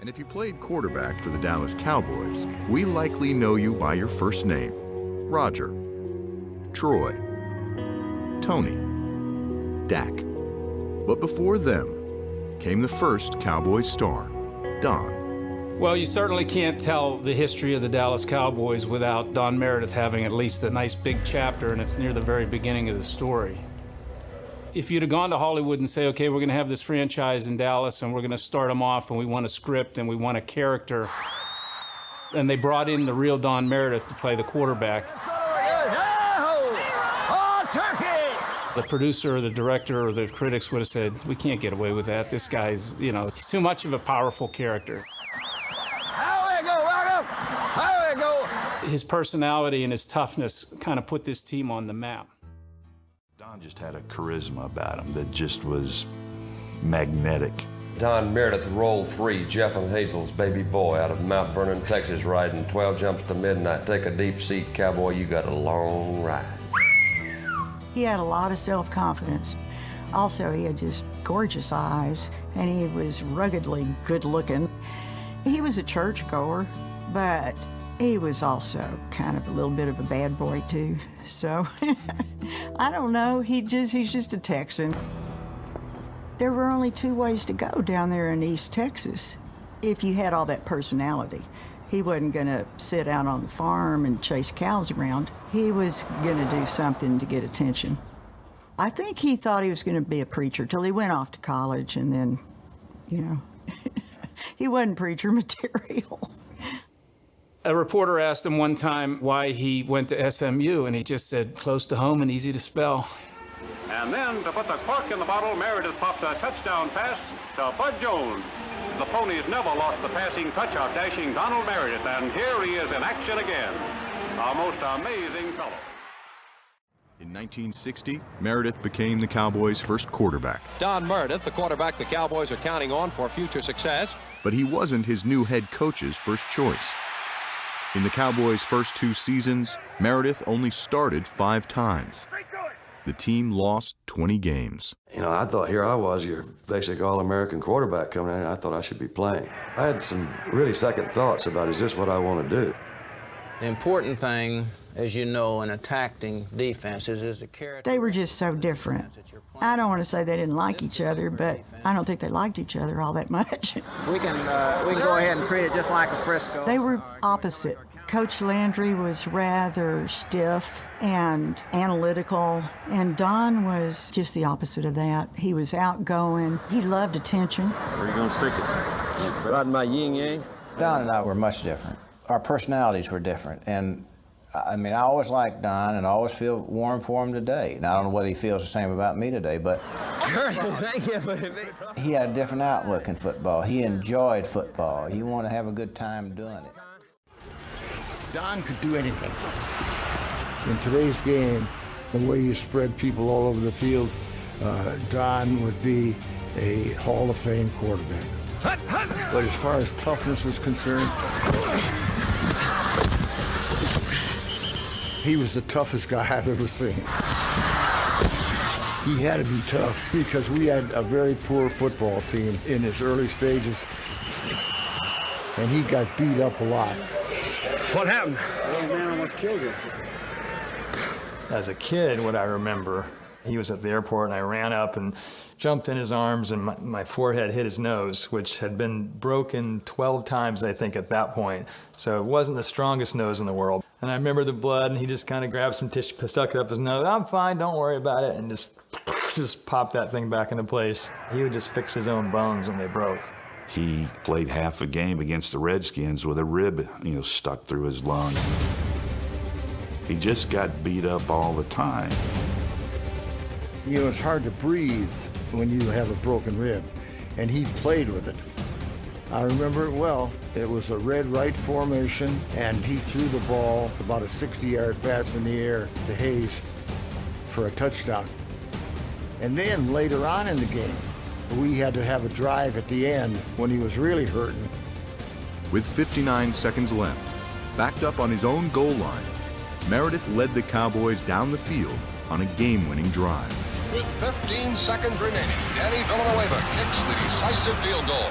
And if you played quarterback for the Dallas Cowboys, we likely know you by your first name: Roger, Troy, Tony, Dak. But before them came the first Cowboys star, Don. Well, you certainly can't tell the history of the Dallas Cowboys without Don Meredith having at least a nice big chapter, and it's near the very beginning of the story. If you'd have gone to Hollywood and say, okay, we're going to have this franchise in Dallas and we're going to start them off and we want a script and we want a character, and they brought in the real Don Meredith to play the quarterback, the producer or the director or the critics would have said, we can't get away with that. This guy's, he's too much of a powerful character. His personality and his toughness kind of put this team on the map. Don just had a charisma about him that just was magnetic. Don Meredith, Roll 3, Jeff and Hazel's baby boy out of Mount Vernon, Texas, riding 12 jumps to midnight. Take a deep seat, cowboy, you got a long ride. He had a lot of self-confidence. Also, he had just gorgeous eyes, and he was ruggedly good-looking. He was a churchgoer, but he was also kind of a little bit of a bad boy, too. So, I don't know, he's just a Texan. There were only two ways to go down there in East Texas if you had all that personality. He wasn't gonna sit out on the farm and chase cows around. He was gonna do something to get attention. I think he thought he was gonna be a preacher till he went off to college, and then, he wasn't preacher material. A reporter asked him one time why he went to SMU, and he just said, close to home and easy to spell. And then, to put the cork in the bottle, Meredith popped a touchdown pass to Bud Jones. The Ponies never lost the passing touch of dashing Donald Meredith, and here he is in action again. A most amazing fellow. In 1960, Meredith became the Cowboys' first quarterback. Don Meredith, the quarterback the Cowboys are counting on for future success. But he wasn't his new head coach's first choice. In the Cowboys' first 2 seasons, Meredith only started 5 times. The team lost 20 games. I thought here I was, your basic all-American quarterback coming in, and I thought I should be playing. I had some really second thoughts about, is this what I want to do? The important thing, as you know, in attacking defenses is the character. They were just so different. I don't want to say they didn't like each other, but I don't think they liked each other all that much. We can go ahead and treat it just like a Frisco. They were opposite. Coach Landry was rather stiff and analytical, and Don was just the opposite of that. He was outgoing. He loved attention. Where are you going to stick it? Riding my yin-yang? Don and I were much different. Our personalities were different, and I always liked Don and I always feel warm for him today. Now, I don't know whether he feels the same about me today, but Thank you. he had a different outlook in football. He enjoyed football. He wanted to have a good time doing it. Don could do anything. In today's game, the way you spread people all over the field, Don would be a Hall of Fame quarterback. But as far as toughness was concerned, he was the toughest guy I've ever seen. He had to be tough because we had a very poor football team in his early stages, and he got beat up a lot. What happened? The old man almost killed him. As a kid, what I remember, he was at the airport and I ran up and jumped in his arms and my forehead hit his nose, which had been broken 12 times, I think, at that point. So it wasn't the strongest nose in the world. And I remember the blood, and he just kind of grabbed some tissue, stuck it up his nose. I'm fine, don't worry about it, and just popped that thing back into place. He would just fix his own bones when they broke. He played half a game against the Redskins with a rib, stuck through his lung. He just got beat up all the time. It's hard to breathe when you have a broken rib, and he played with it. I remember it well. It was a red right formation, and he threw the ball about a 60-yard pass in the air to Hayes for a touchdown. And then later on in the game, we had to have a drive at the end when he was really hurting. With 59 seconds left, backed up on his own goal line, Meredith led the Cowboys down the field on a game-winning drive. With 15 seconds remaining, Danny Villanueva kicks the decisive field goal.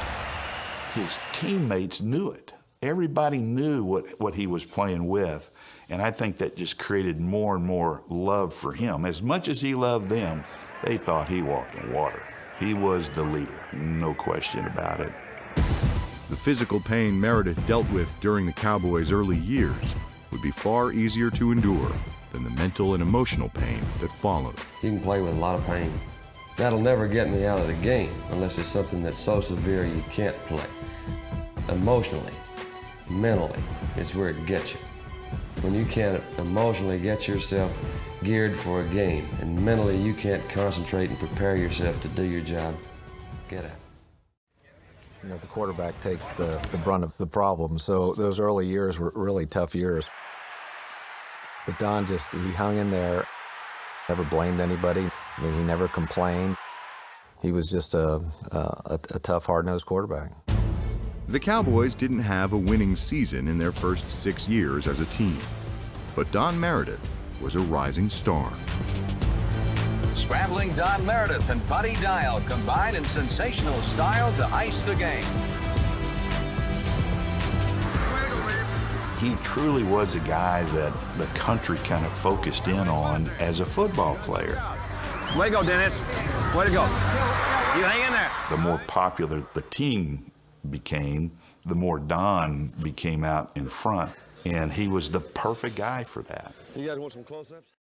his teammates knew it. Everybody knew what he was playing with, and I think that just created more and more love for him. As much as he loved them, they thought he walked in water. He was the leader, no question about it. The physical pain Meredith dealt with during the Cowboys' early years would be far easier to endure than the mental and emotional pain that followed. You can play with a lot of pain. That'll never get me out of the game unless it's something that's so severe you can't play. Emotionally, mentally, is where it gets you. When you can't emotionally get yourself geared for a game and mentally you can't concentrate and prepare yourself to do your job, get out. You know, the quarterback takes the brunt of the problem, so those early years were really tough years. But Don he hung in there, never blamed anybody. I mean, he never complained. He was just a tough, hard-nosed quarterback. The Cowboys didn't have a winning season in their first 6 years as a team, but Don Meredith was a rising star. Scrambling Don Meredith and Buddy Dial combined in sensational style to ice the game. He truly was a guy that the country kind of focused in on as a football player. Way to go, Dennis. Way to go. You hang in there. The more popular the team became, the more Don became out in front, and he was the perfect guy for that. You guys want some close-ups?